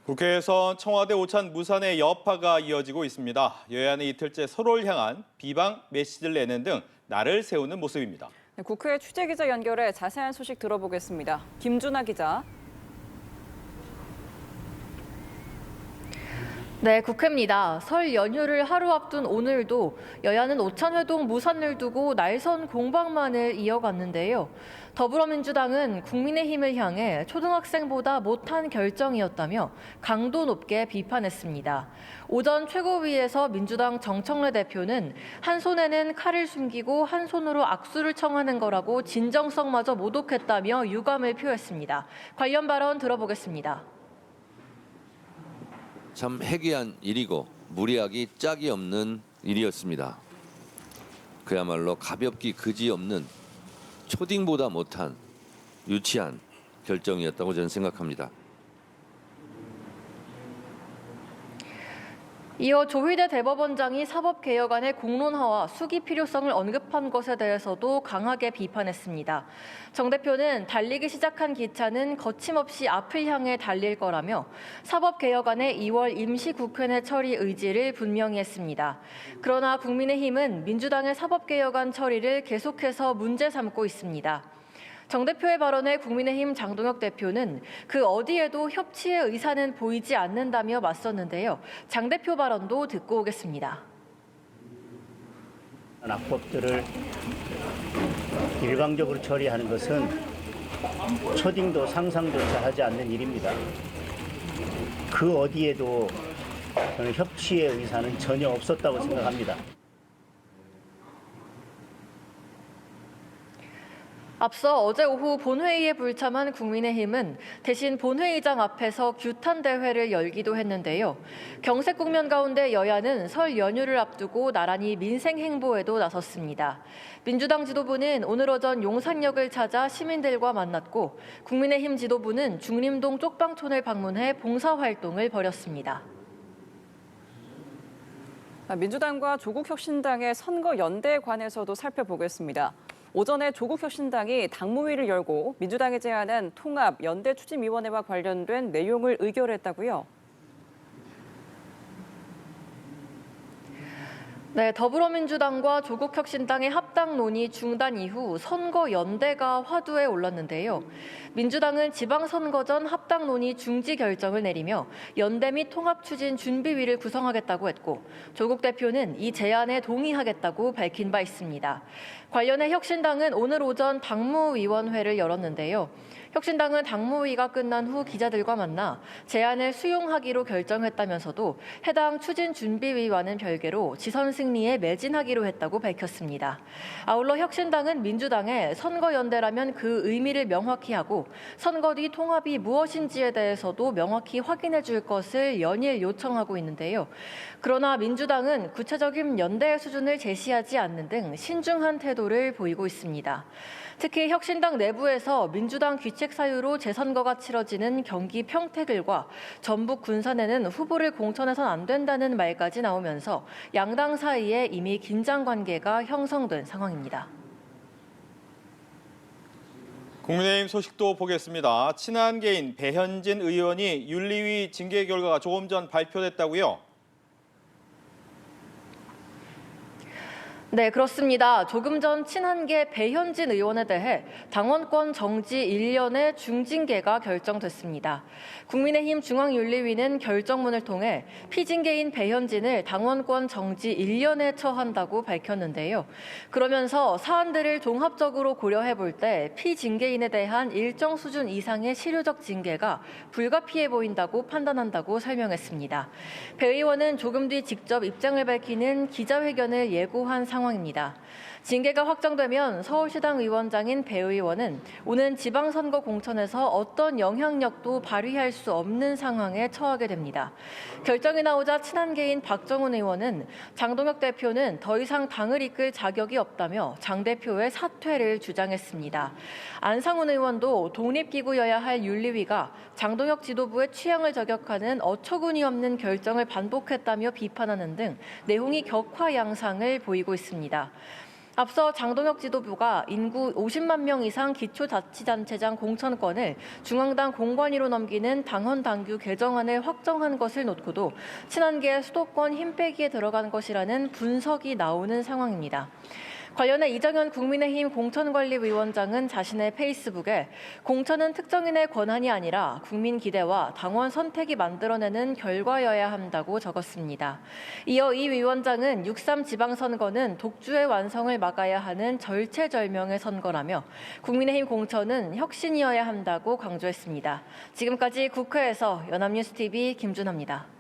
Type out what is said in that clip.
국회에선 청와대 오찬 무산의 여파가 이어지고 있습니다. 여야는 이틀째 서로를 향한 비방 메시지를 내는 등 날을 세우는 모습입니다. 국회 취재기자 연결해 자세한 소식 들어보겠습니다. 김준하 기자. 네, 국회입니다. 설 연휴를 하루 앞둔 오늘도 여야는 오찬회동 무산을 두고 날선 공방만을 이어갔는데요. 더불어민주당은 국민의힘을 향해 초등학생보다 못한 결정이었다며 강도 높게 비판했습니다. 오전 최고위에서 민주당 정청래 대표는 한 손에는 칼을 숨기고 한 손으로 악수를 청하는 거라고 진정성마저 모독했다며 유감을 표했습니다. 관련 발언 들어보겠습니다. 참 해괴한 일이고 무리하기 짝이 없는 일이었습니다. 그야말로 가볍기 그지없는 초딩보다 못한 유치한 결정이었다고 저는 생각합니다. 이어 조희대 대법원장이 사법개혁안의 공론화와 수기 필요성을 언급한 것에 대해서도 강하게 비판했습니다. 정 대표는 달리기 시작한 기차는 거침없이 앞을 향해 달릴 거라며 사법개혁안의 2월 임시국회 내 처리 의지를 분명히 했습니다. 그러나 국민의힘은 민주당의 사법개혁안 처리를 계속해서 문제 삼고 있습니다. 정 대표의 발언에 국민의힘 장동혁 대표는 그 어디에도 협치의 의사는 보이지 않는다며 맞섰는데요. 장 대표 발언도 듣고 오겠습니다. 악법들을 일방적으로 처리하는 것은 초딩도 상상조차 하지 않는 일입니다. 그 어디에도 저는 협치의 의사는 전혀 없었다고 생각합니다. 앞서 어제 오후 본회의에 불참한 국민의힘은 대신 본회의장 앞에서 규탄 대회를 열기도 했는데요. 경색 국면 가운데 여야는 설 연휴를 앞두고 나란히 민생 행보에도 나섰습니다. 민주당 지도부는 오늘 오전 용산역을 찾아 시민들과 만났고 국민의힘 지도부는 중림동 쪽방촌을 방문해 봉사활동을 벌였습니다. 민주당과 조국혁신당의 선거 연대에 관해서도 살펴보겠습니다. 오전에 조국혁신당이 당무위를 열고 민주당이 제안한 통합 연대추진위원회와 관련된 내용을 의결했다고요? 네, 더불어민주당과 조국혁신당의 합당 논의 중단 이후 선거 연대가 화두에 올랐는데요. 민주당은 지방선거 전 합당 논의 중지 결정을 내리며 연대 및 통합추진 준비위를 구성하겠다고 했고 조국 대표는 이 제안에 동의하겠다고 밝힌 바 있습니다. 관련해 혁신당은 오늘 오전 당무위원회를 열었는데요. 혁신당은 당무위가 끝난 후 기자들과 만나 제안을 수용하기로 결정했다면서도 해당 추진준비위와는 별개로 지선 승리에 매진하기로 했다고 밝혔습니다. 아울러 혁신당은 민주당에 선거연대라면 그 의미를 명확히 하고 선거 뒤 통합이 무엇인지에 대해서도 명확히 확인해 줄 것을 연일 요청하고 있는데요. 그러나 민주당은 구체적인 연대의 수준을 제시하지 않는 등 신중한 태도를 보이고 있습니다. 특히 혁신당 내부에서 민주당 귀책 사유로 재선거가 치러지는 경기 평택을과 전북 군산에는 후보를 공천해선 안 된다는 말까지 나오면서 양당 사이에 이미 긴장 관계가 형성된 상황입니다. 국민의힘 소식도 보겠습니다. 친한계인 배현진 의원이 윤리위 징계 결과가 조금 전 발표됐다고요? 네, 그렇습니다. 조금 전 친한계 배현진 의원에 대해 당원권 정지 1년의 중징계가 결정됐습니다. 국민의힘 중앙윤리위는 결정문을 통해 피징계인 배현진을 당원권 정지 1년에 처한다고 밝혔는데요. 그러면서 사안들을 종합적으로 고려해 볼 때 피징계인에 대한 일정 수준 이상의 실효적 징계가 불가피해 보인다고 판단한다고 설명했습니다. 배 의원은 조금 뒤 직접 입장을 밝히는 기자회견을 예고한 상황입니다. 징계가 확정되면 서울시당 위원장인 배 의원은 오는 지방선거 공천에서 어떤 영향력도 발휘할 수 없는 상황에 처하게 됩니다. 결정이 나오자 친한계인 박정훈 의원은 장동혁 대표는 더 이상 당을 이끌 자격이 없다며 장 대표의 사퇴를 주장했습니다. 안상훈 의원도 독립기구여야 할 윤리위가 장동혁 지도부의 취향을 저격하는 어처구니 없는 결정을 반복했다며 비판하는 등 내용이 격화 양상을 보이고 있습니다. 앞서 장동혁 지도부가 인구 50만 명 이상 기초자치단체장 공천권을 중앙당 공관위로 넘기는 당헌 당규 개정안을 확정한 것을 놓고도 친한계 수도권 힘 빼기에 들어간 것이라는 분석이 나오는 상황입니다. 관련해 이정현 국민의힘 공천관리위원장은 자신의 페이스북에 공천은 특정인의 권한이 아니라 국민 기대와 당원 선택이 만들어내는 결과여야 한다고 적었습니다. 이어 이 위원장은 6.3 지방선거는 독주의 완성을 막아야 하는 절체절명의 선거라며 국민의힘 공천은 혁신이어야 한다고 강조했습니다. 지금까지 국회에서 연합뉴스TV 김준하입니다.